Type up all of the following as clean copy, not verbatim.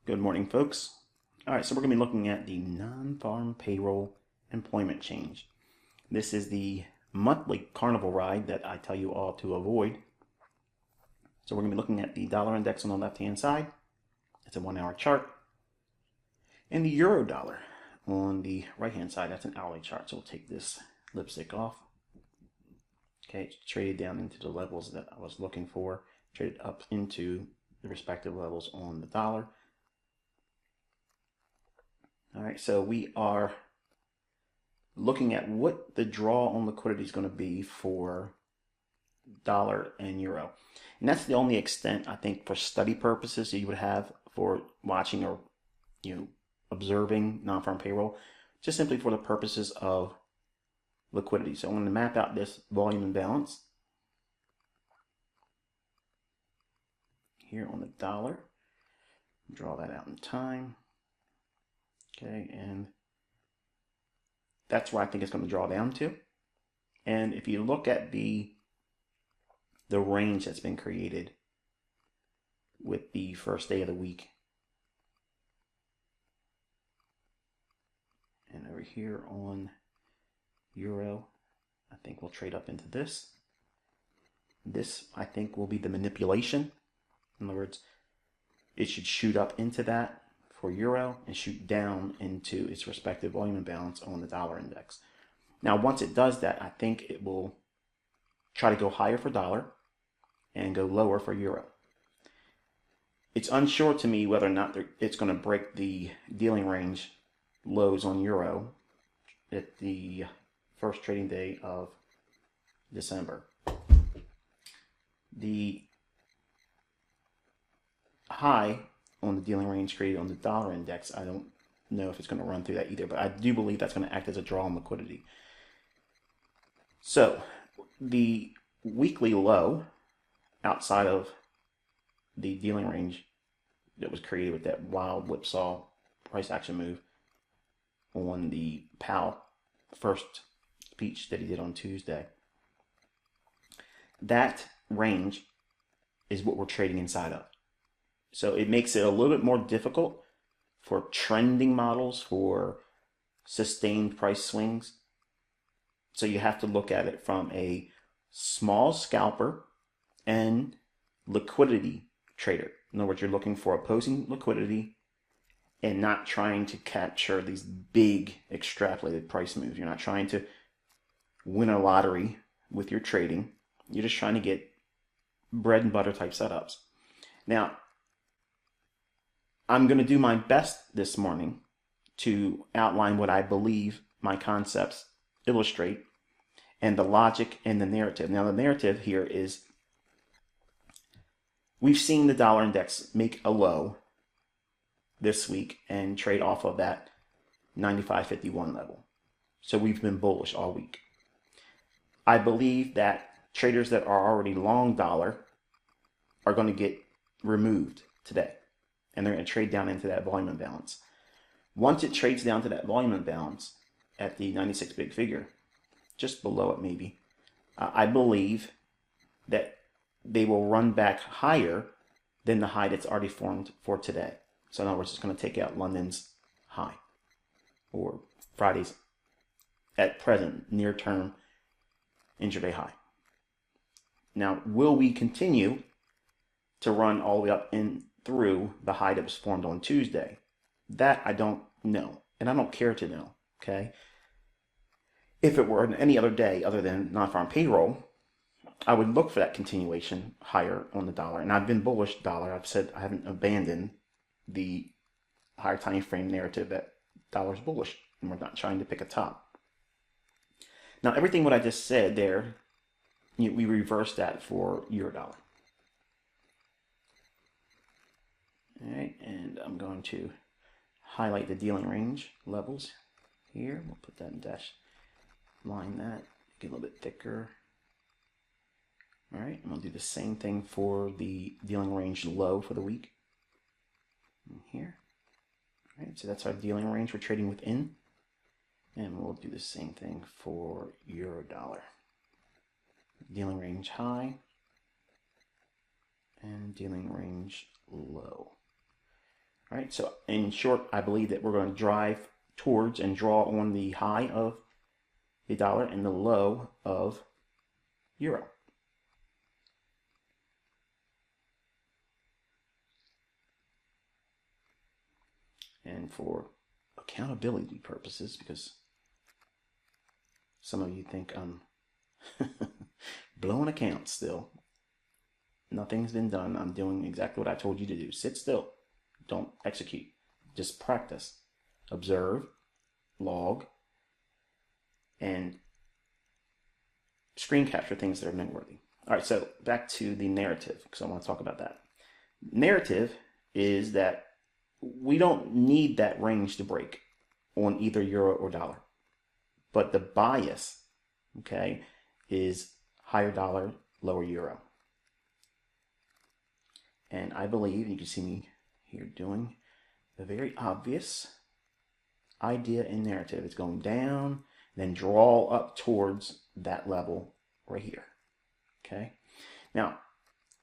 Good morning, folks. All right, so we're going to be looking at the non-farm payroll employment change. This is the monthly carnival ride that I tell you all to avoid. So we're going to be looking at the dollar index on the left-hand side. It's a 1-hour chart. And the euro dollar on the right-hand side, that's an hourly chart. So we'll take this lipstick off. Okay, it's traded down into the levels that I was looking for, traded up into the respective levels on the dollar. All right, so we are looking at what the draw on liquidity is going to be for dollar and euro. And that's the only extent, I think, for study purposes you would have for watching or observing non-farm payroll, just simply for the purposes of liquidity. So I'm going to map out this volume imbalance here on the dollar, draw that out in time. Okay, and that's where I think it's going to draw down to. And if you look at the range that's been created with the first day of the week, and over here on euro, I think we'll trade up into this. This, I think, will be the manipulation. In other words, it should shoot up into that for euro and shoot down into its respective volume imbalance on the dollar index. Now, once it does that, I think it will try to go higher for dollar and go lower for euro. It's unsure to me whether or not it's going to break the dealing range lows on euro at the first trading day of December. The high on the dealing range created on the dollar index, I don't know if it's going to run through that either, but I do believe that's going to act as a draw on liquidity. So the weekly low outside of the dealing range that was created with that wild whipsaw price action move on the Powell first speech that he did on Tuesday, that range is what we're trading inside of. So it makes it a little bit more difficult for trending models for sustained price swings. So you have to look at it from a small scalper and liquidity trader. In other words, you're looking for opposing liquidity and not trying to capture these big extrapolated price moves. You're not trying to win a lottery with your trading. You're just trying to get bread and butter type setups. Now, I'm going to do my best this morning to outline what I believe my concepts illustrate and the logic and the narrative. Now, the narrative here is we've seen the dollar index make a low this week and trade off of that 95.51 level. So we've been bullish all week. I believe that traders that are already long dollar are going to get removed today, and they're going to trade down into that volume imbalance. Once it trades down to that volume imbalance at the 96 big figure, just below it maybe, I believe that they will run back higher than the high that's already formed for today. So in other words, it's going to take out London's high or Friday's at present near-term intraday high. Now, will we continue to run all the way up in through the high that was formed on Tuesday? That I don't know, and I don't care to know, okay? If it were any other day other than non-farm payroll, I would look for that continuation higher on the dollar, and I've been bullish dollar. I've said I haven't abandoned the higher time frame narrative that dollar's bullish, and we're not trying to pick a top. Now, everything what I just said there, we reverse that for euro dollar. All right, and I'm going to highlight the dealing range levels here. We'll put that in dash line that, get a little bit thicker. All right, I'm going to do the same thing for the dealing range low for the week. Here. All right, so that's our dealing range we're trading within. And we'll do the same thing for euro dollar. Dealing range high and dealing range low. All right, so in short, I believe that we're going to drive towards and draw on the high of the dollar and the low of euro. And for accountability purposes, because some of you think I'm blowing accounts still. Nothing's been done. I'm doing exactly what I told you to do. Sit still. Don't execute. Just practice. Observe, log, and screen capture things that are noteworthy. All right, so back to the narrative, because I want to talk about that. Narrative is that we don't need that range to break on either euro or dollar. But the bias, okay, is higher dollar, lower euro. And I believe, you can see me here doing the very obvious idea and narrative. It's going down, then draw up towards that level right here. Okay. Now,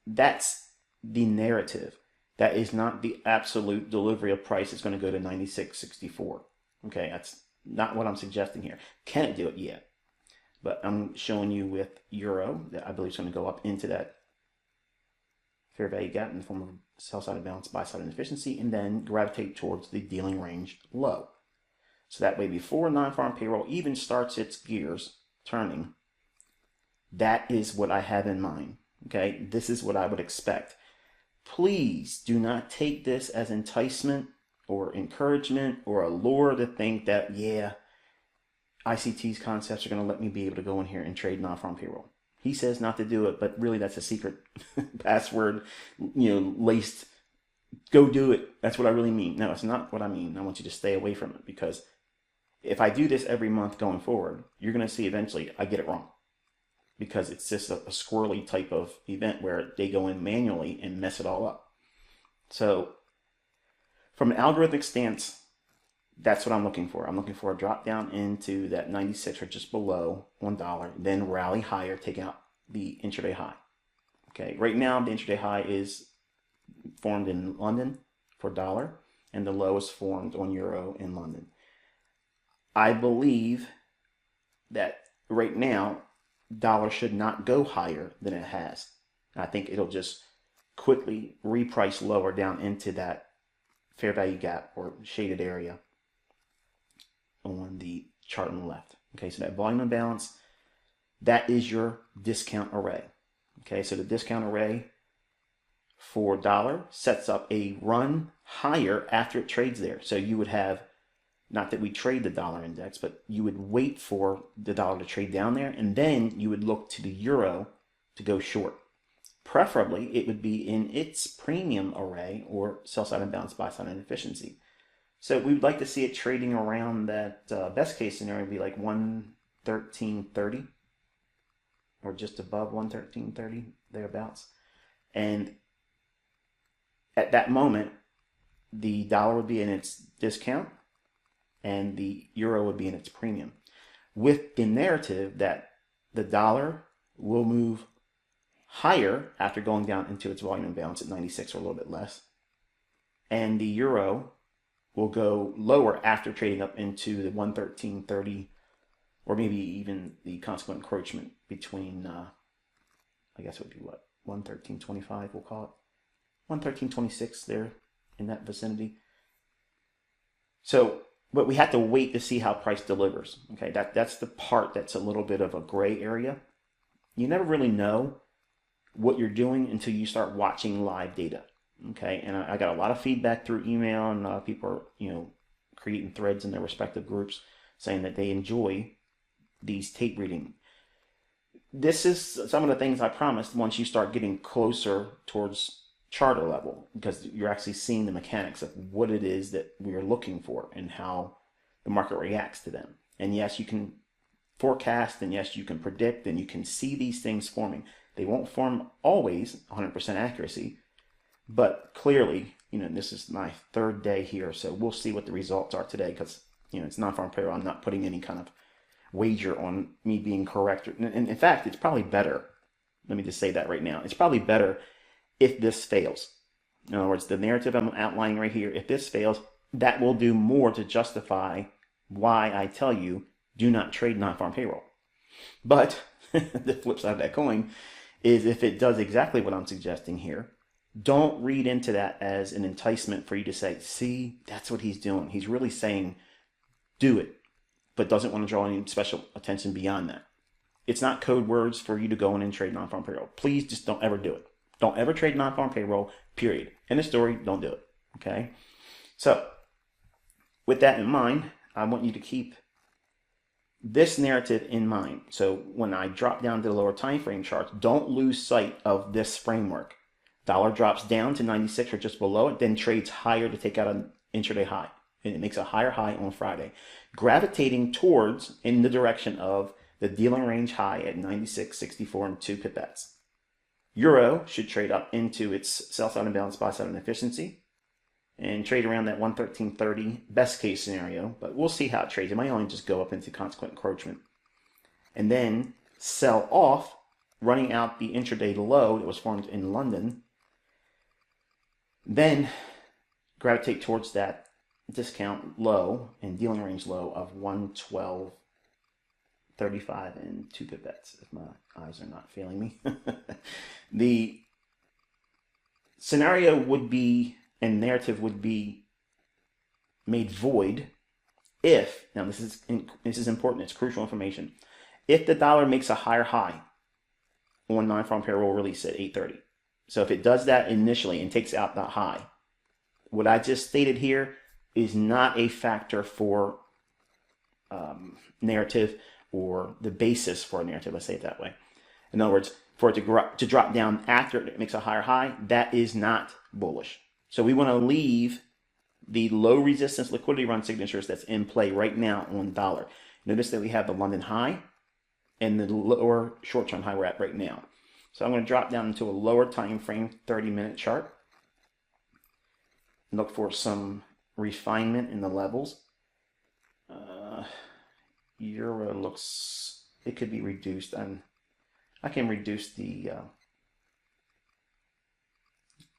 that's the narrative. That is not the absolute delivery of price. It's going to go to 96.64. Okay, that's not what I'm suggesting here. Can it do it? Yeah. But I'm showing you with euro that I believe is going to go up into that fair value gap in the form of sell side imbalance, buy side inefficiency, and then gravitate towards the dealing range low. So that way, before non-farm payroll even starts its gears turning, that is what I have in mind. Okay, this is what I would expect. Please do not take this as enticement or encouragement or a lure to think that, yeah, ICT's concepts are going to let me be able to go in here and trade non-farm payroll. He says not to do it, but really that's a secret password, laced, go do it. That's what I really mean. No, it's not what I mean. I want you to stay away from it, because if I do this every month going forward, you're going to see eventually I get it wrong, because it's just a squirrely type of event where they go in manually and mess it all up. So from an algorithmic stance, that's what I'm looking for. I'm looking for a drop down into that 96 or just below $1, then rally higher, take out the intraday high. Okay, right now the intraday high is formed in London for dollar, and the low is formed on euro in London. I believe that right now dollar should not go higher than it has. I think it'll just quickly reprice lower down into that fair value gap or shaded area on the chart on the left. Okay, so that volume imbalance, that is your discount array. Okay, so the discount array for dollar sets up a run higher after it trades there. So you would have, not that we trade the dollar index, but you would wait for the dollar to trade down there, and then you would look to the euro to go short. Preferably, it would be in its premium array or sell side imbalance, buy side inefficiency. So we would like to see it trading around that best case scenario would be like 113.30 or just above 113.30, thereabouts. And at that moment, the dollar would be in its discount and the euro would be in its premium, with the narrative that the dollar will move higher after going down into its volume imbalance at 96 or a little bit less, and the euro will go lower after trading up into the 113.30, or maybe even the consequent encroachment between, I guess it would be what, 113.25, we'll call it, 113.26 there in that vicinity. So, but we have to wait to see how price delivers. Okay, that's the part that's a little bit of a gray area. You never really know what you're doing until you start watching live data. Okay, and I got a lot of feedback through email, and people are, creating threads in their respective groups saying that they enjoy these tape reading. This is some of the things I promised once you start getting closer towards charter level, because you're actually seeing the mechanics of what it is that we are looking for and how the market reacts to them. And yes, you can forecast, and yes, you can predict, and you can see these things forming. They won't form always 100% accuracy, but clearly, this is my third day here, so we'll see what the results are today, because, it's non-farm payroll. I'm not putting any kind of wager on me being correct. And in fact, it's probably better. Let me just say that right now. It's probably better if this fails. In other words, the narrative I'm outlining right here, if this fails, that will do more to justify why I tell you do not trade non-farm payroll. But the flip side of that coin is if it does exactly what I'm suggesting here, don't read into that as an enticement for you to say, see, that's what he's doing. He's really saying, do it, but doesn't want to draw any special attention beyond that. It's not code words for you to go in and trade non-farm payroll. Please just don't ever do it. Don't ever trade non-farm payroll, period. End of story, don't do it, okay? So, with that in mind, I want you to keep this narrative in mind. So when I drop down to the lower time frame charts, don't lose sight of this framework. Dollar drops down to 96 or just below it, then trades higher to take out an intraday high. And it makes a higher high on Friday, gravitating towards in the direction of the dealing range high at 96.64 and 2 pipettes. Euro should trade up into its sell side imbalance, buy side inefficiency, and trade around that 113.30 best case scenario, but we'll see how it trades. It might only just go up into consequent encroachment. And then sell off, running out the intraday low that was formed in London, then gravitate towards that discount low and dealing range low of 112.35 and 2 pipettes, if my eyes are not failing me. The scenario would be, and narrative would be made void if, now this is important, it's crucial information, if the dollar makes a higher high on non-farm payroll release at 8:30. So if it does that initially and takes out that high, what I just stated here is not a factor for narrative or the basis for a narrative, let's say it that way. In other words, for it to drop down after it makes a higher high, that is not bullish. So we want to leave the low resistance liquidity run signatures that's in play right now on dollar. Notice that we have the London high and the lower short-term high we're at right now. So I'm going to drop down into a lower time frame 30-minute chart. Look for some refinement in the levels. Euro looks, it could be reduced. I can reduce the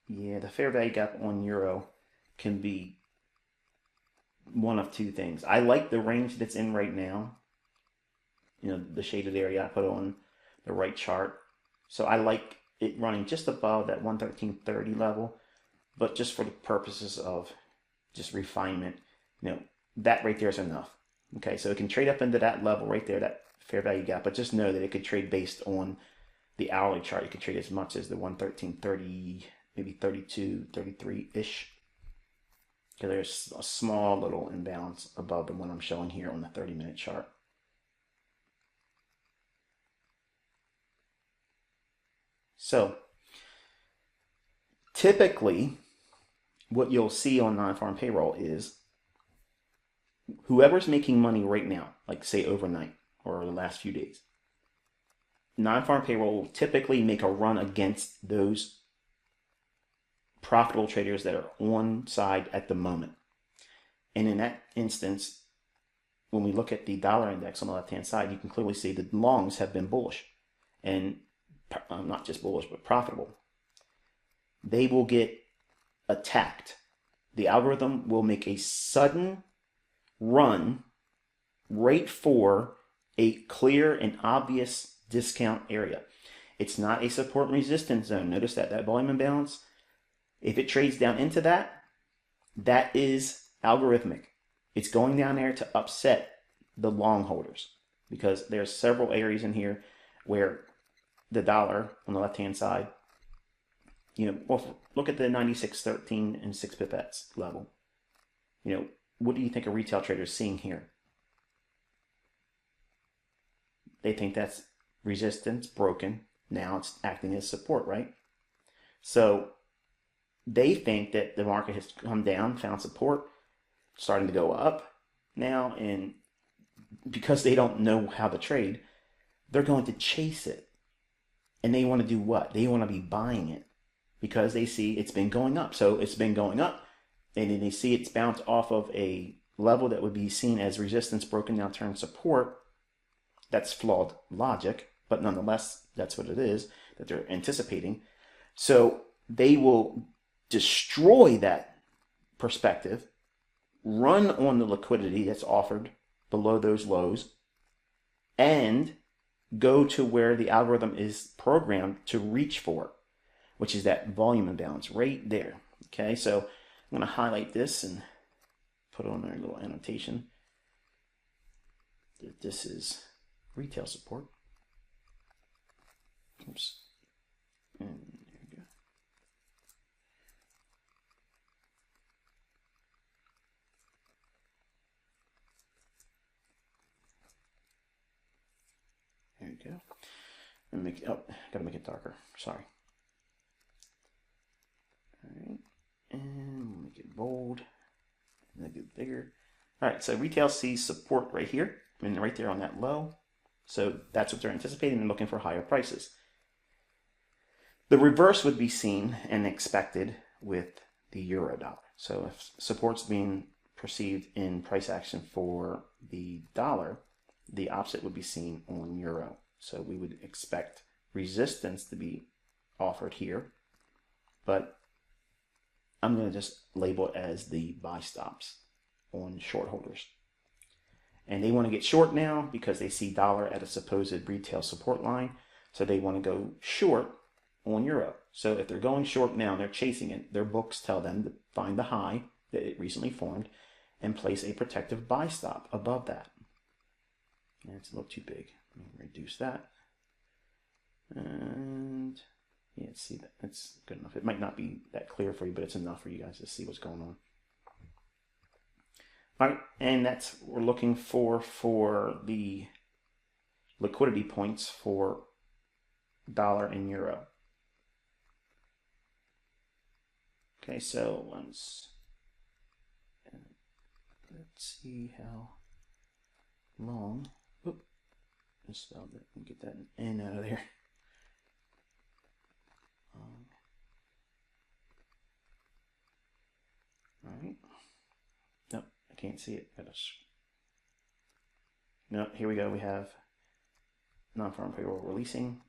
the fair value gap on Euro can be one of two things. I like the range that's in right now. You know, the shaded area I put on the right chart. So I like it running just above that 113.30 level, but just for the purposes of just refinement, you know, that right there is enough. Okay, so it can trade up into that level right there, that fair value gap, but just know that it could trade based on the hourly chart. You could trade as much as the 113.30, maybe 32, 33-ish. Because there's a small little imbalance above the one I'm showing here on the 30-minute chart. So, typically, what you'll see on non-farm payroll is whoever's making money right now, like say overnight or the last few days, non-farm payroll will typically make a run against those profitable traders that are on side at the moment. And in that instance, when we look at the dollar index on the left-hand side, you can clearly see the longs have been bullish. And not just bullish, but profitable. They will get attacked. The algorithm will make a sudden run right for a clear and obvious discount area. It's not a support and resistance zone. Notice that volume imbalance, if it trades down into that, that is algorithmic. It's going down there to upset the long holders because there's several areas in here where the dollar on the left-hand side, you know, well, look at the 96.13 and 6 pipettes level. You know, what do you think a retail trader is seeing here? They think that's resistance broken. Now it's acting as support, right? So they think that the market has come down, found support, starting to go up now, and because they don't know how to trade, they're going to chase it. And they want to do what? They want to be buying it because they see it's been going up. So it's been going up, and then they see it's bounced off of a level that would be seen as resistance broken, now turned support. That's flawed logic, but nonetheless, that's what it is that they're anticipating. So they will destroy that perspective, run on the liquidity that's offered below those lows, and go to where the algorithm is programmed to reach for, which is that volume imbalance right there. Okay, so I'm going to highlight this and put on our little annotation. This is retail support. Oops. And there we go. There we go. And make it, oh, gotta make it darker. Sorry. All right, and we'll make it bold. Make it bigger. All right, so retail sees support right here, and right there on that low. So that's what they're anticipating and looking for higher prices. The reverse would be seen and expected with the euro dollar. So if support's being perceived in price action for the dollar, the opposite would be seen on euro. So we would expect resistance to be offered here, but I'm going to just label it as the buy stops on short holders. And they want to get short now because they see dollar at a supposed retail support line. So they want to go short on euro. So if they're going short now, they're chasing it. Their books tell them to find the high that it recently formed and place a protective buy stop above that. And it's a little too big. Let me reduce that. And yeah, see that it's good enough. It might not be that clear for you, but it's enough for you guys to see what's going on. All right, and that's what we're looking for the liquidity points for dollar and euro. Okay, so let's see how long. Oop, just spelled it and get that N out of there. All right. Nope, I can't see it. No, here we go. We have non-farm payroll releasing.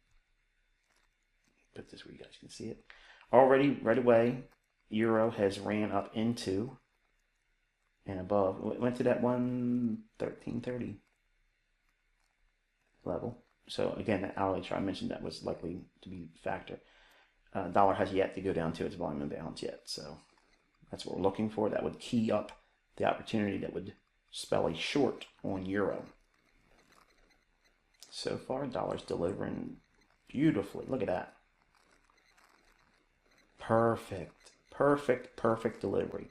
Put this where you guys can see it. Already, right away, euro has ran up into and above. It went to that 113.30 level. So again, that hourly chart I mentioned that was likely to be a factor. Dollar has yet to go down to its volume imbalance yet. So that's what we're looking for. That would key up the opportunity that would spell a short on euro. So far, dollar's delivering beautifully. Look at that. Perfect, perfect, perfect delivery.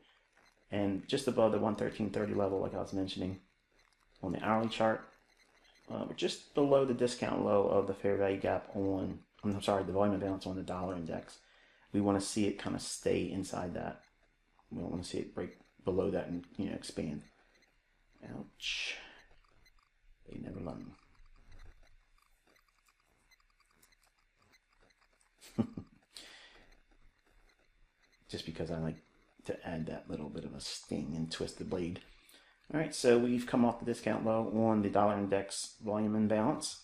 And just above the 113.30 level, like I was mentioning, on the hourly chart, we're just below the discount low of the fair value gap on, I'm sorry, the volume imbalance on the dollar index. We want to see it kind of stay inside that. We don't want to see it break below that and expand. Ouch. They never learn. Just because I like to add that little bit of a sting and twist the blade. All right, so we've come off the discount low on the dollar index volume imbalance.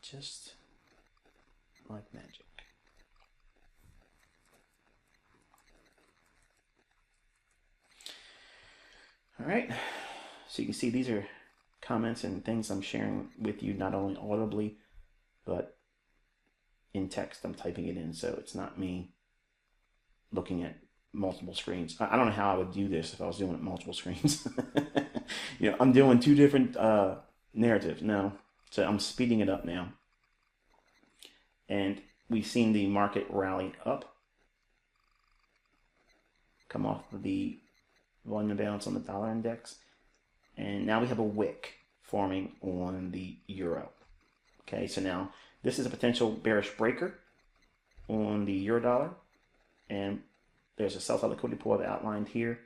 Just like magic. All right, so you can see these are comments and things I'm sharing with you, not only audibly, but in text. I'm typing it in, so it's not me looking at multiple screens. I don't know how I would do this if I was doing it multiple screens. I'm doing two different narratives now, so I'm speeding it up now. And we've seen the market rally up, come off of the volume imbalance on the dollar index, and now we have a wick forming on the euro. Okay, so now this is a potential bearish breaker on the euro dollar, and there's a sell-side liquidity pool I've outlined here,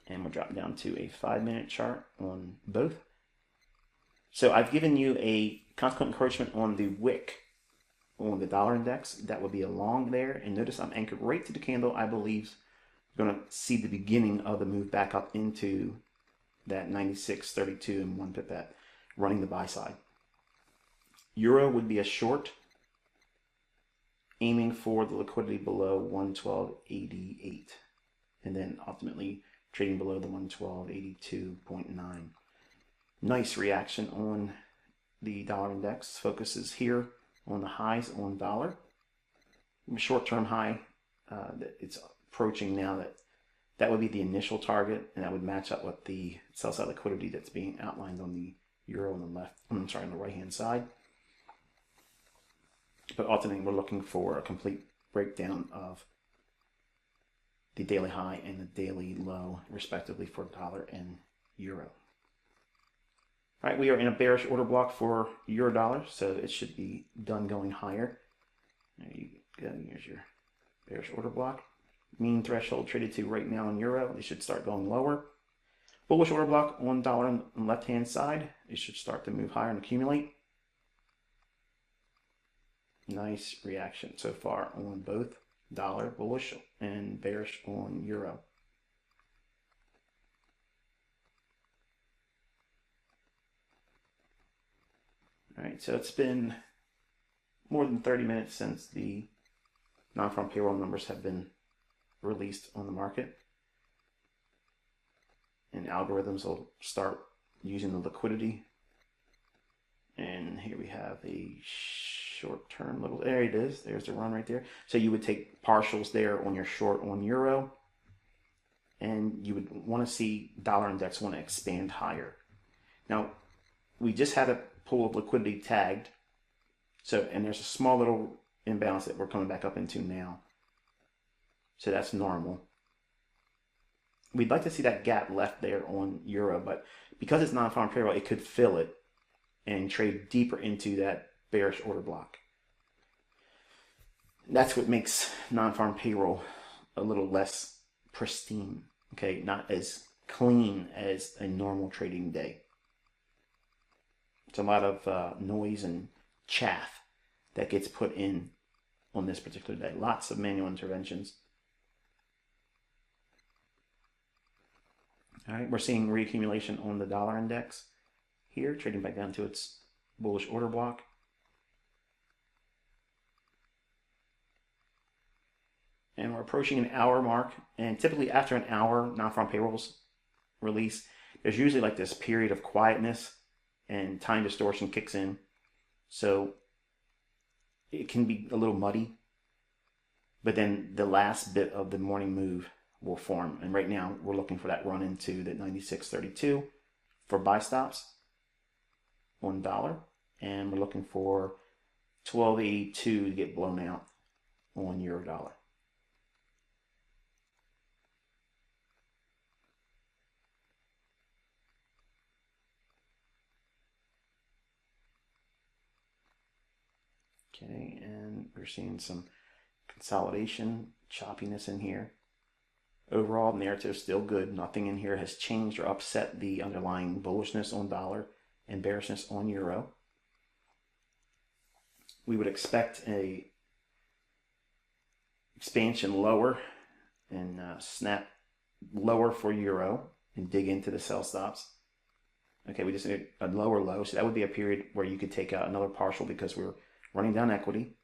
and we'll drop down to a 5-minute chart on both. So I've given you a consequent encouragement on the wick on the dollar index. That would be a long there, and notice I'm anchored right to the candle. I believe we're going to see the beginning of the move back up into that 96.32 and 1 pip at running the buy side. Euro would be a short aiming for the liquidity below 112.88, and then ultimately trading below the 112.82.9. Nice reaction on the dollar index. Focus is here on the highs on dollar. Short-term high that it's approaching now, that would be the initial target, and that would match up with the sell side liquidity that's being outlined on the euro on the left. I'm sorry, on the right-hand side. But ultimately, we're looking for a complete breakdown of the daily high and the daily low, respectively, for dollar and euro. All right, we are in a bearish order block for euro dollar, so it should be done going higher. There you go. Here's your bearish order block. Mean threshold traded to right now in euro. It should start going lower. Bullish order block on dollar on the left-hand side. It should start to move higher and accumulate. Nice reaction so far on both dollar bullish and bearish on euro. All right, so it's been more than 30 minutes since the non-farm payroll numbers have been released on the market, and algorithms will start using the liquidity. And here we have a short-term little, there it is, there's the run right there. So you would take partials there on your short on euro, and you would want to see dollar index want to expand higher. Now, we just had a pool of liquidity tagged, so, and there's a small little imbalance that we're coming back up into now. So that's normal. We'd like to see that gap left there on euro, but because it's non-farm payroll, it could fill it and trade deeper into that bearish order block. That's what makes non-farm payroll a little less pristine, okay? Not as clean as a normal trading day. It's a lot of noise and chaff that gets put in on this particular day. Lots of manual interventions. All right, we're seeing reaccumulation on the dollar index here, trading back down to its bullish order block. And we're approaching an hour mark, and typically after an hour non-farm payrolls release, there's usually like this period of quietness and time distortion kicks in. So it can be a little muddy, but then the last bit of the morning move will form. And right now we're looking for that run into the 96.32 for buy stops on dollar, and we're looking for 12.82 to get blown out on euro dollar. Okay, and we're seeing some consolidation, choppiness in here. Overall, narrative is still good. Nothing in here has changed or upset the underlying bullishness on dollar and bearishness on euro. We would expect a expansion lower and snap lower for euro and dig into the sell stops. Okay, we just need a lower low, so that would be a period where you could take out another partial because we're running down equity.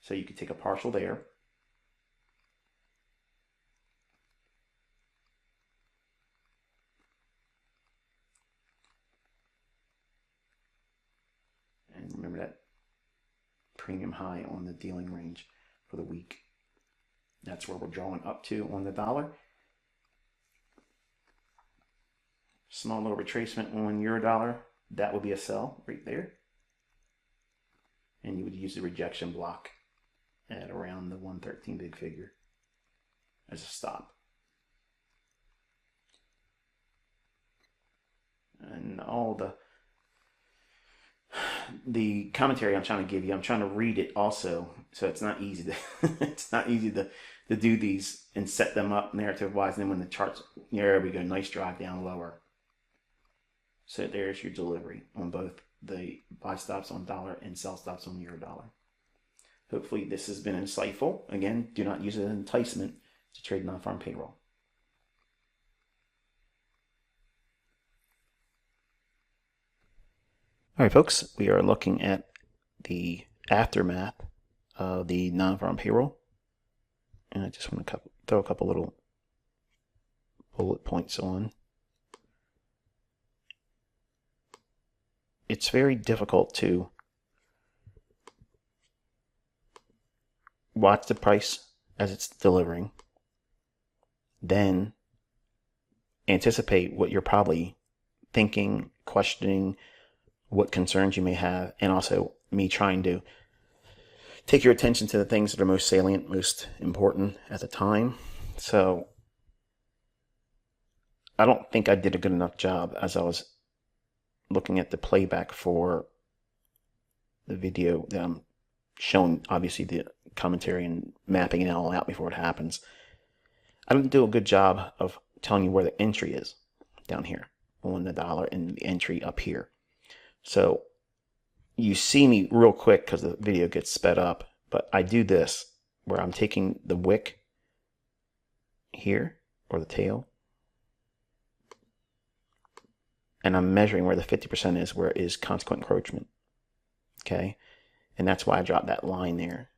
So you could take a partial there. And remember that premium high on the dealing range for the week. That's where we're drawing up to on the dollar. Small little retracement on euro dollar. That would be a sell right there. And you would use the rejection block at around the 113 big figure as a stop. And all the commentary I'm trying to give you, I'm trying to read it also, so it's not easy to it's not easy to do these and set them up narrative wise. And then when the charts, there we go, nice drive down lower. So there's your delivery on both the buy stops on dollar and sell stops on euro dollar. Hopefully this has been insightful. Again, do not use it as an enticement to trade non-farm payroll. All right, folks, we are looking at the aftermath of the non-farm payroll. And I just want to throw a couple little bullet points on. It's very difficult to watch the price as it's delivering, then anticipate what you're probably thinking, questioning, what concerns you may have, and also me trying to take your attention to the things that are most salient, most important at the time. So I don't think I did a good enough job as I was looking at the playback for the video that I'm showing, obviously the commentary and mapping it all out before it happens. I didn't do a good job of telling you where the entry is down here on the dollar and the entry up here. So you see me real quick because the video gets sped up, but I do this where I'm taking the wick here, or the tail, and I'm measuring where the 50% is, where it is consequent encroachment. Okay, and that's why I dropped that line there.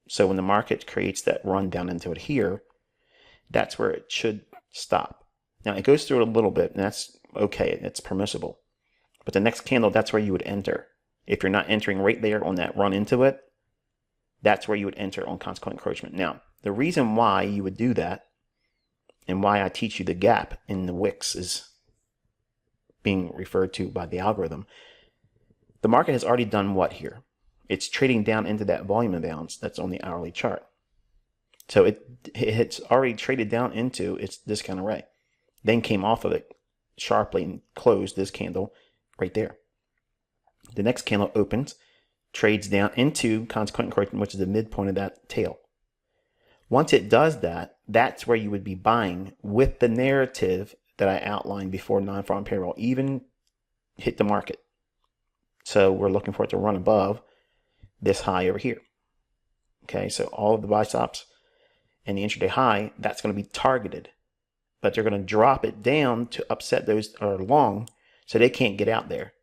So when the market creates that run down into it here, that's where it should stop. Now it goes through it a little bit, and that's okay, it's permissible. But the next candle, that's where you would enter. If you're not entering right there on that run into it, that's where you would enter on consequent encroachment. Now, the reason why you would do that, and why I teach you the gap in the wicks is being referred to by the algorithm. The market has already done what here? It's trading down into that volume imbalance that's on the hourly chart. So it's already traded down into its discount array, then came off of it sharply and closed this candle right there. The next candle opens, trades down into consequent encroachment, which is the midpoint of that tail. Once it does that, that's where you would be buying with the narrative that I outlined before non-farm payroll even hit the market. So we're looking for it to run above this high over here. Okay, so all of the buy stops and the intraday high, that's going to be targeted, but they're going to drop it down to upset those that are long so they can't get out there.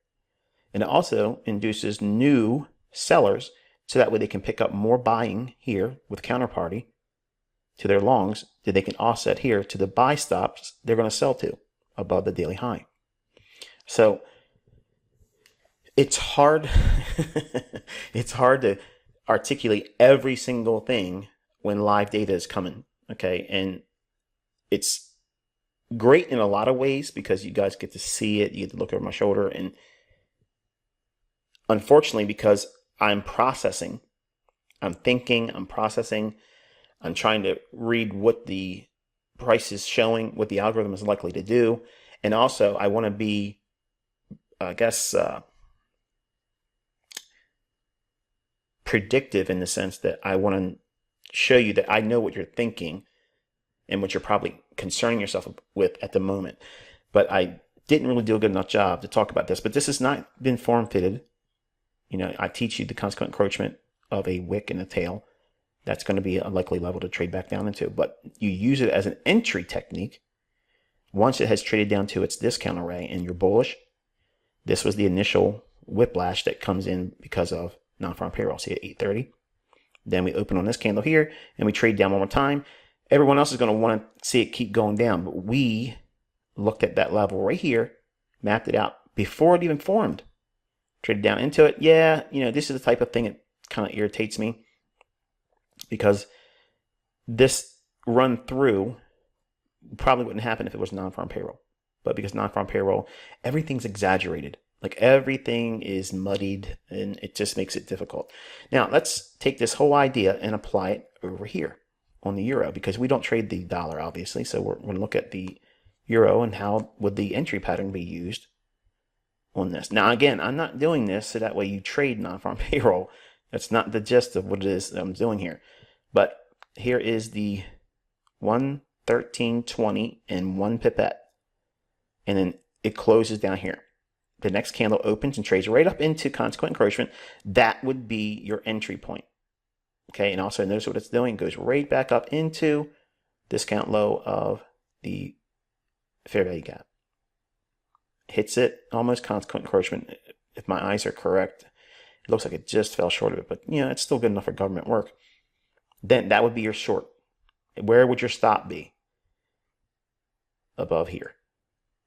And it also induces new sellers so that way they can pick up more buying here with counterparty to their longs that they can offset here to the buy stops they're going to sell to above the daily high. So it's hard it's hard to articulate every single thing when live data is coming, okay? And it's great in a lot of ways because you guys get to see it, you get to look over my shoulder, and unfortunately, because I'm processing, I'm thinking, I'm processing, I'm trying to read what the price is showing, what the algorithm is likely to do, and also I want to be, I guess, predictive in the sense that I want to show you that I know what you're thinking and what you're probably concerning yourself with at the moment. But I didn't really do a good enough job to talk about this. But this has not been form fitted. You know, I teach you the consequent encroachment of a wick and a tail. That's going to be a likely level to trade back down into. But you use it as an entry technique once it has traded down to its discount array and you're bullish. This was the initial whiplash that comes in because of non-farm payroll. See at 8:30. Then we open on this candle here and we trade down one more time. Everyone else is going to want to see it keep going down, but we looked at that level right here, mapped it out before it even formed, traded down into it. Yeah, you know, this is the type of thing that kind of irritates me because this run through probably wouldn't happen if it was non-farm payroll, but because non-farm payroll, everything's exaggerated. Like everything is muddied and it just makes it difficult. Now let's take this whole idea and apply it over here on the euro because we don't trade the dollar obviously. So we're going to look at the euro and how would the entry pattern be used on this. Now again, I'm not doing this so that way you trade non-farm payroll. That's not the gist of what it is that I'm doing here. But here is the 113.20 and 1 pipette. And then it closes down here. The next candle opens and trades right up into consequent encroachment. That would be your entry point. Okay, and also notice what it's doing. It goes right back up into discount low of the fair value gap. Hits it almost consequent encroachment if my eyes are correct. looks like it just fell short of it, but it's still good enough for government work. Then that would be your short. Where would your stop be? Above here.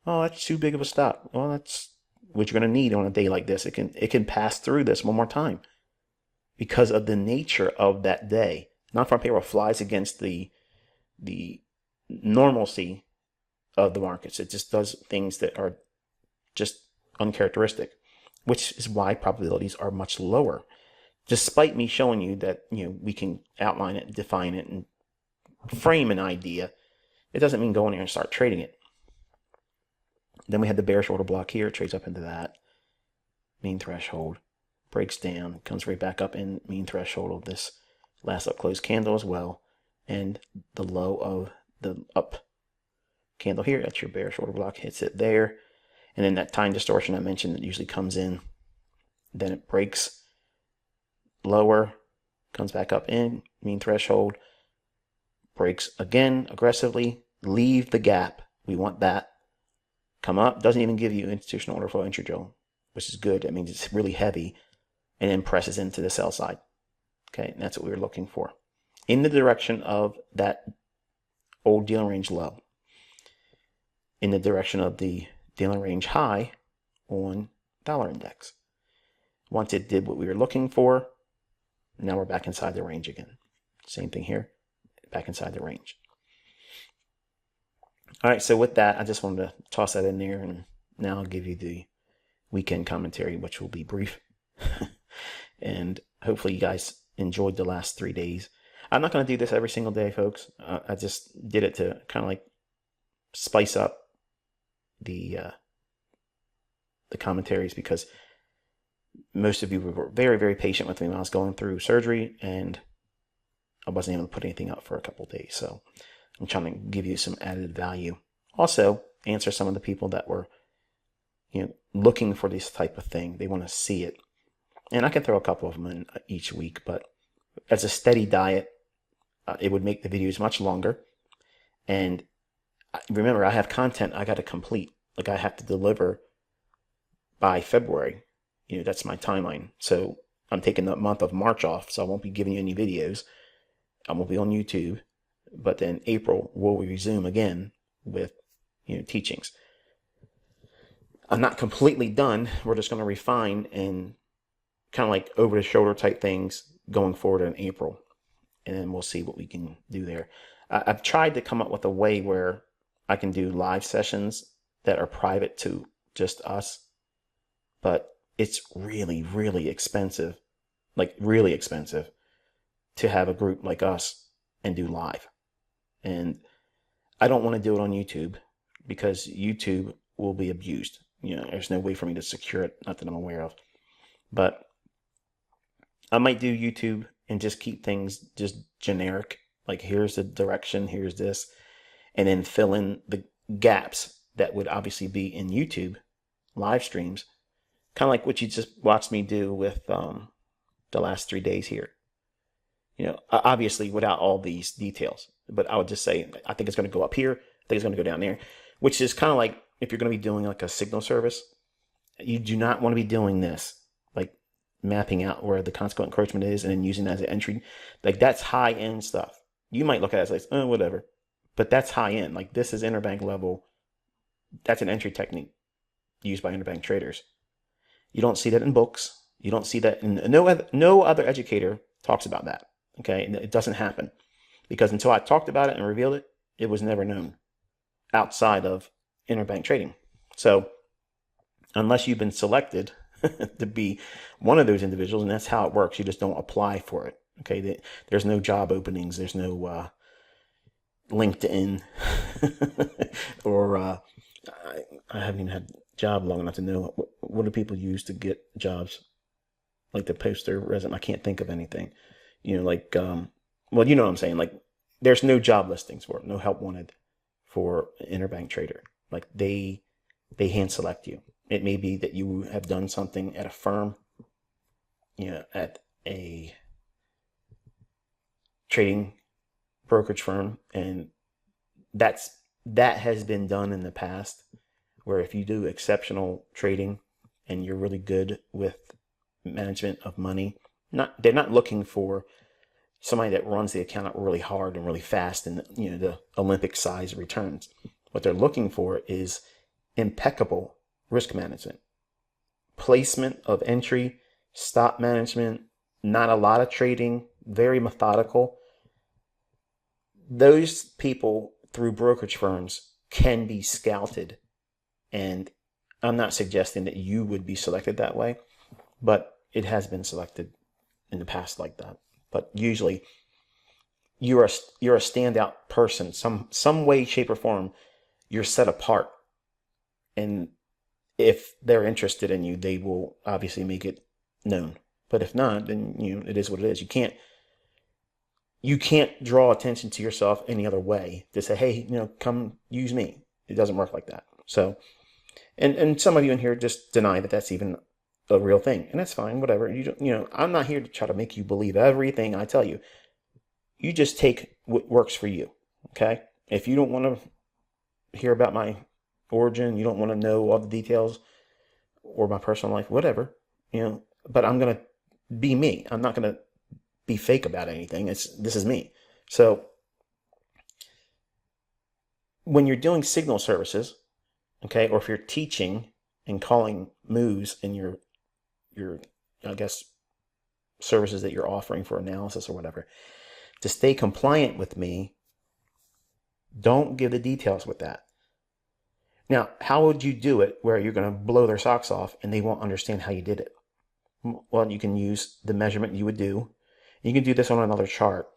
Oh, that's too big of a stop. Well, that's what you're going to need on a day like this. It can pass through this one more time because of the nature of that day. Non-farm payroll flies against the normalcy of the markets. It just does things that are just uncharacteristic, which is why probabilities are much lower. Despite me showing you that we can outline it, define it, and frame an idea, it doesn't mean go in here and start trading it. Then we had the bearish order block here. It trades up into that mean threshold, breaks down, comes right back up in mean threshold of this last up close candle as well, and the low of the up candle here. That's your bearish order block, hits it there, and then that time distortion I mentioned that usually comes in. Then it breaks lower, comes back up in mean threshold, breaks again aggressively, leave the gap. We want that. Come up, doesn't even give you institutional order flow entry drill, which is good. That means it's really heavy, and then presses into the sell side. Okay, and that's what we were looking for. In the direction of that old dealing range low. In the direction of the dealing range high on dollar index. Once it did what we were looking for, now we're back inside the range again. Same thing here, back inside the range. All right, so with that, I just wanted to toss that in there, and now I'll give you the weekend commentary, which will be brief. And hopefully you guys enjoyed the last 3 days. I'm not going to do this every single day, folks. I just did it to kind of like spice up the commentaries, because most of you were very, very patient with me when I was going through surgery, and I wasn't able to put anything up for a couple of days. So I'm trying to give you some added value. Also, answer some of the people that were looking for this type of thing. They want to see it. And I can throw a couple of them in each week, but as a steady diet, it would make the videos much longer. And remember, I have content I got to complete. Like, I have to deliver by February. That's my timeline. So I'm taking the month of March off, so I won't be giving you any videos. I won't be on YouTube. But then April, we'll resume again with teachings. I'm not completely done. We're just going to refine and kind of like over the shoulder type things going forward in April. And then we'll see what we can do there. I've tried to come up with a way where I can do live sessions that are private to just us. But it's really, really expensive. Like, really expensive to have a group like us and do live. And I don't want to do it on YouTube because YouTube will be abused. There's no way for me to secure it, not that I'm aware of. But I might do YouTube and just keep things just generic. Like, here's the direction, here's this. And then fill in the gaps that would obviously be in YouTube live streams. Kind of like what you just watched me do with the last 3 days here. Obviously without all these details. But I would just say, I think it's going to go up here. I think it's going to go down there. Which is kind of like if you're going to be doing like a signal service. You do not want to be doing this. Like mapping out where the consequent encroachment is and then using that as an entry. Like, that's high-end stuff. You might look at it as like, oh, whatever. But that's high-end. Like, this is interbank level. That's an entry technique used by interbank traders. You don't see that in books. You don't see that in no other educator talks about that. Okay, it doesn't happen because until I talked about it and revealed it, it was never known outside of interbank trading. So unless you've been selected to be one of those individuals, and that's how it works, you just don't apply for it. Okay, there's no job openings. There's no LinkedIn or I haven't even had a job long enough to know what do people use to get jobs, like to post their resume. I can't think of anything. Well, you know what I'm saying. Like, there's no job listings for it, no help wanted for an interbank trader. Like, they hand select you. It may be that you have done something at a firm, at a trading brokerage firm, and that has been done in the past, where if you do exceptional trading and you're really good with management of money. They're not looking for somebody that runs the account out really hard and really fast and the Olympic size returns. What they're looking for is impeccable risk management, placement of entry, stop management, not a lot of trading, very methodical. Those people through brokerage firms can be scouted, and I'm not suggesting that you would be selected that way, but it has been selected in the past like that. But usually you're a standout person, some way, shape, or form. You're set apart, and if they're interested in you, they will obviously make it known. But if not, then it is what it is. You can't draw attention to yourself any other way to say, hey, come use me. It doesn't work like that. So, and some of you in here just deny that that's even a real thing, and that's fine. Whatever. I'm not here to try to make you believe everything I tell you. You just take what works for you. Okay. If you don't want to hear about my origin, you don't want to know all the details or my personal life, whatever, but I'm going to be me. I'm not going to be fake about anything. This is me. So when you're doing signal services, okay, or if you're teaching and calling moves in your I guess services that you're offering for analysis or whatever, to stay compliant with me, don't give the details with that. Now, how would you do it where you're going to blow their socks off and they won't understand how you did it? Well, you can use the measurement you would do. You can do this on another chart.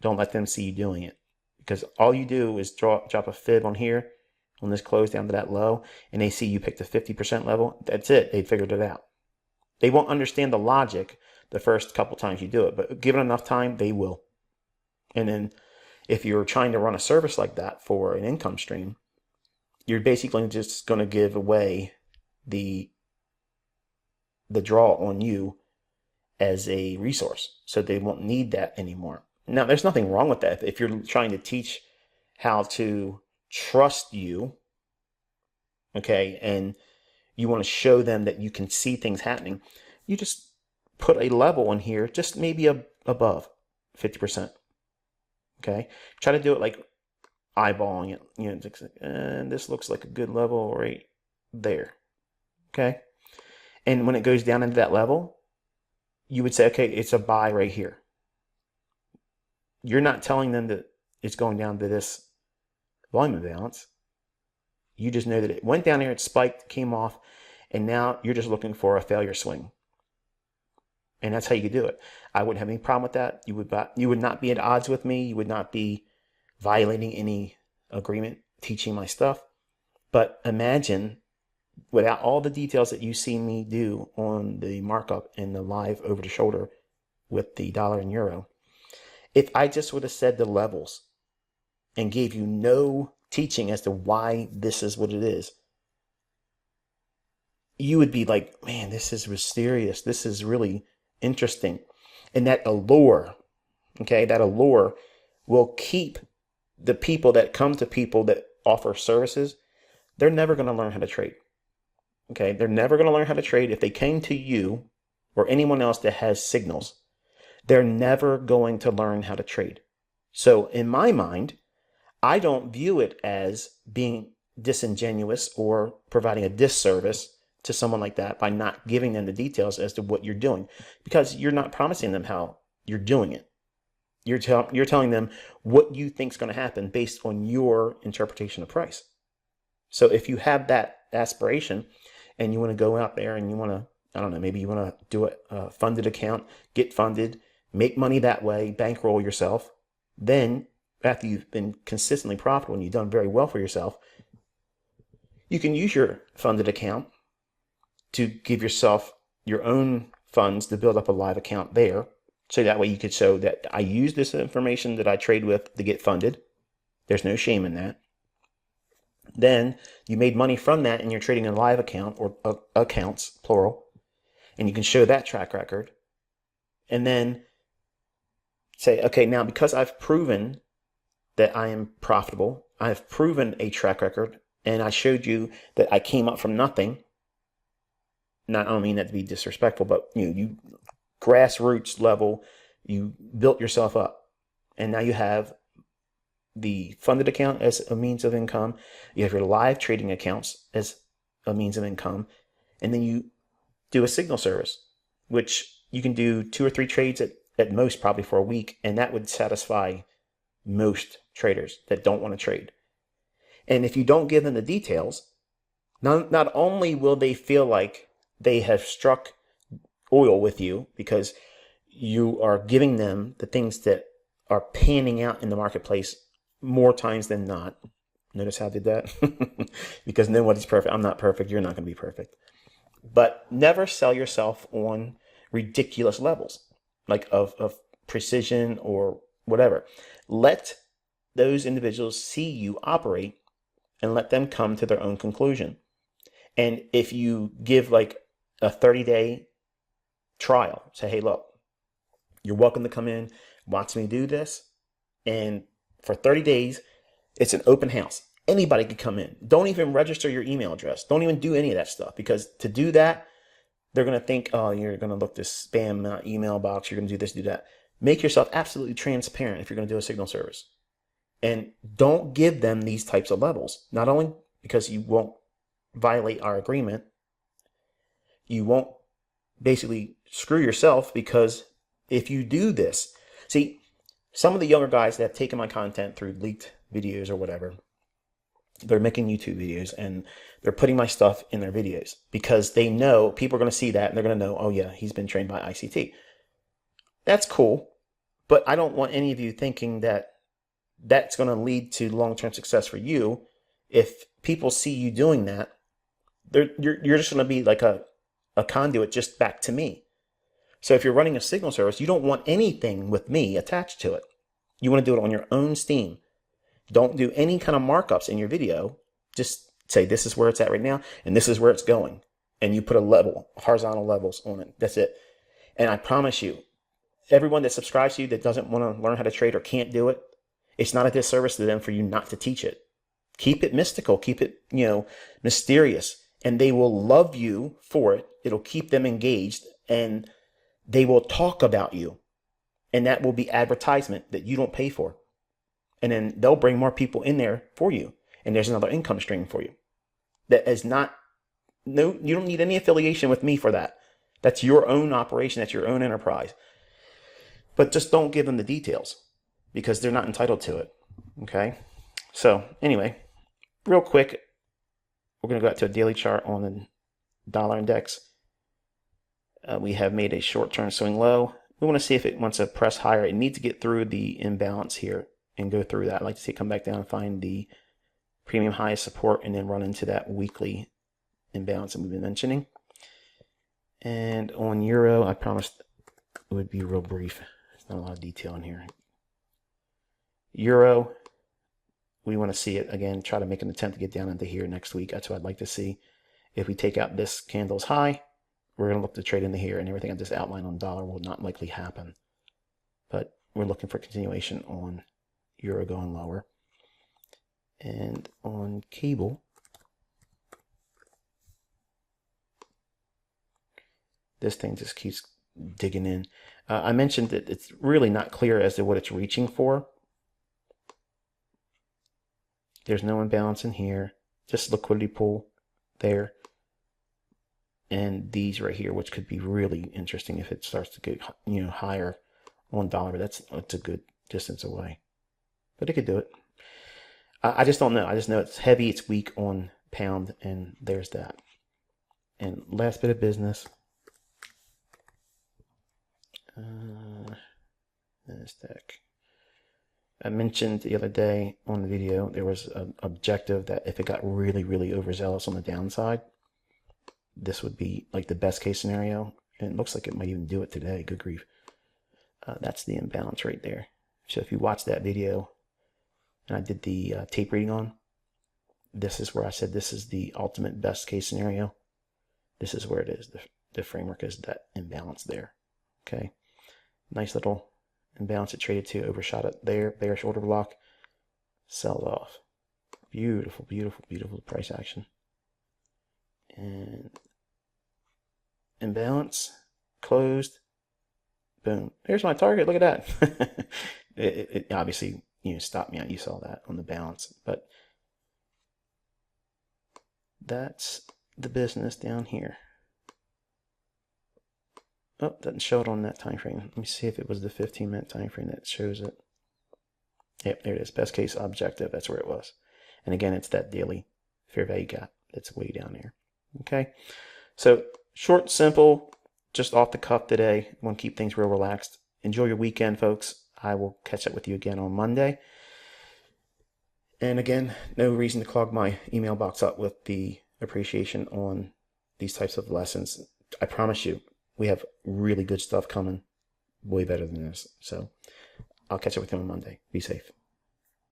Don't let them see you doing it, because all you do is drop a fib on here, on this close down to that low, and they see you pick the 50% level. That's it. They figured it out. They won't understand the logic the first couple times you do it, but given enough time, they will. And then if you're trying to run a service like that for an income stream, you're basically just going to give away the draw on you as a resource. So they won't need that anymore. Now, there's nothing wrong with that. If you're trying to teach how to trust you, okay, and you want to show them that you can see things happening, you just put a level in here, just maybe above 50%. Okay. Try to do it like eyeballing it, and this looks like a good level right there. Okay. And when it goes down into that level, you would say, okay, it's a buy right here. You're not telling them that it's going down to this volume imbalance. You just know that it went down here, it spiked, came off, and now you're just looking for a failure swing. And that's how you could do it. I wouldn't have any problem with that. You would not be at odds with me. You would not be violating any agreement teaching my stuff. But imagine, without all the details that you see me do on the markup and the live over the shoulder with the dollar and euro, if I just would have said the levels and gave you no teaching as to why this is what it is, you would be like, man, this is mysterious. This is really interesting. And that allure, okay, that allure will keep the people that come to people that offer services. They're never going to learn how to trade. Okay, they're never going to learn how to trade. If they came to you or anyone else that has signals, they're never going to learn how to trade. So in my mind, I don't view it as being disingenuous or providing a disservice to someone like that by not giving them the details as to what you're doing, because you're not promising them how you're doing it. You're telling them what you think is going to happen based on your interpretation of price. So if you have that aspiration and you want to go out there and you want to, I don't know, maybe you want to do a funded account, get funded, make money that way, bankroll yourself, then after you've been consistently profitable and you've done very well for yourself, you can use your funded account to give yourself your own funds to build up a live account there. So that way you could show that I use this information that I trade with to get funded. There's no shame in that. Then you made money from that and you're trading in a live account or accounts, plural, and you can show that track record. And then say, okay, now because I've proven that I am profitable, I've proven a track record, and I showed you that I came up from nothing. I don't mean that to be disrespectful, but you grassroots level, you built yourself up, and now you have the funded account as a means of income. You have your live trading accounts as a means of income, and then you do a signal service, which you can do 2 or 3 trades at most, probably for a week, and that would satisfy most traders that don't want to trade. And if you don't give them the details, not only will they feel like they have struck oil with you because you are giving them the things that are panning out in the marketplace more times than not. Notice how I did that? Because nobody's perfect. I'm not perfect. You're not going to be perfect. But never sell yourself on ridiculous levels, like of precision or whatever. Let those individuals see you operate and let them come to their own conclusion. And if you give like a 30-day trial, say, hey, look, you're welcome to come in, watch me do this. And for 30 days, it's an open house. Anybody can come in. Don't even register your email address. Don't even do any of that stuff, because to do that, they're going to think, oh, you're going to look this spam email box. You're going to do this, do that. Make yourself absolutely transparent if you're going to do a signal service. And don't give them these types of levels. Not only because you won't violate our agreement, you won't basically screw yourself, because if you do this, see, some of the younger guys that have taken my content through leaked videos or whatever, they're making YouTube videos and they're putting my stuff in their videos because they know people are going to see that and they're going to know, oh yeah, he's been trained by ICT. That's cool, but I don't want any of you thinking that that's going to lead to long-term success for you. If people see you doing that, you're just going to be like a conduit just back to me. So if you're running a signal service, you don't want anything with me attached to it. You want to do it on your own steam. Don't do any kind of markups in your video. Just say, this is where it's at right now, and this is where it's going. And you put a level, horizontal levels on it. That's it. And I promise you, everyone that subscribes to you that doesn't want to learn how to trade or can't do it, it's not a disservice to them for you not to teach it. Keep it mystical. Keep it, mysterious. And they will love you for it. It'll keep them engaged, and they will talk about you. And that will be advertisement that you don't pay for. And then they'll bring more people in there for you. And there's another income stream for you. That is not, no, you don't need any affiliation with me for that. That's your own operation. That's your own enterprise. But just don't give them the details, because they're not entitled to it. Okay? So anyway, real quick, we're going to go out to a daily chart on the dollar index. We have made a short-term swing low. We want to see if it wants to press higher. It needs to get through the imbalance here and go through that. I'd like to see it come back down and find the premium high support and then run into that weekly imbalance that we've been mentioning. And on euro, I promised it would be real brief. There's not a lot of detail in here. Euro, we want to see it again, try to make an attempt to get down into here next week. That's what I'd like to see. If we take out this candle's high, we're going to look to trade into here, and everything I just outlined on dollar will not likely happen. But we're looking for continuation on euro going lower. And on cable, this thing just keeps digging in. I mentioned that it's really not clear as to what it's reaching for. There's no imbalance in here, just liquidity pool there. And these right here, which could be really interesting if it starts to get higher on dollar, but that's a good distance away. But it could do it. I just don't know. I just know it's heavy, it's weak on pound, and there's that. And last bit of business. NASDAQ. I mentioned the other day on the video, there was an objective that if it got really, really overzealous on the downside, this would be like the best case scenario. And it looks like it might even do it today. Good grief. That's the imbalance right there. So if you watch that video, and I did the tape reading on, this is where I said this is the ultimate best case scenario. This is where it is. The framework is that imbalance there. Okay. Nice little imbalance it traded to, overshot it there, bearish order block, sell off. Beautiful, beautiful, beautiful price action. And imbalance, closed, boom. Here's my target. Look at that. it obviously, stopped me out. You saw that on the balance, but that's the business down here. Oh, doesn't show it on that time frame. Let me see if it was the 15-minute time frame that shows it. Yep, there it is. Best case objective. That's where it was. And again, it's that daily fair value gap that's way down there. Okay, so short, simple, just off the cuff today. I want to keep things real relaxed. Enjoy your weekend, folks. I will catch up with you again on Monday. And again, no reason to clog my email box up with the appreciation on these types of lessons. I promise you, we have really good stuff coming, way better than this. So I'll catch up with you on Monday. Be safe.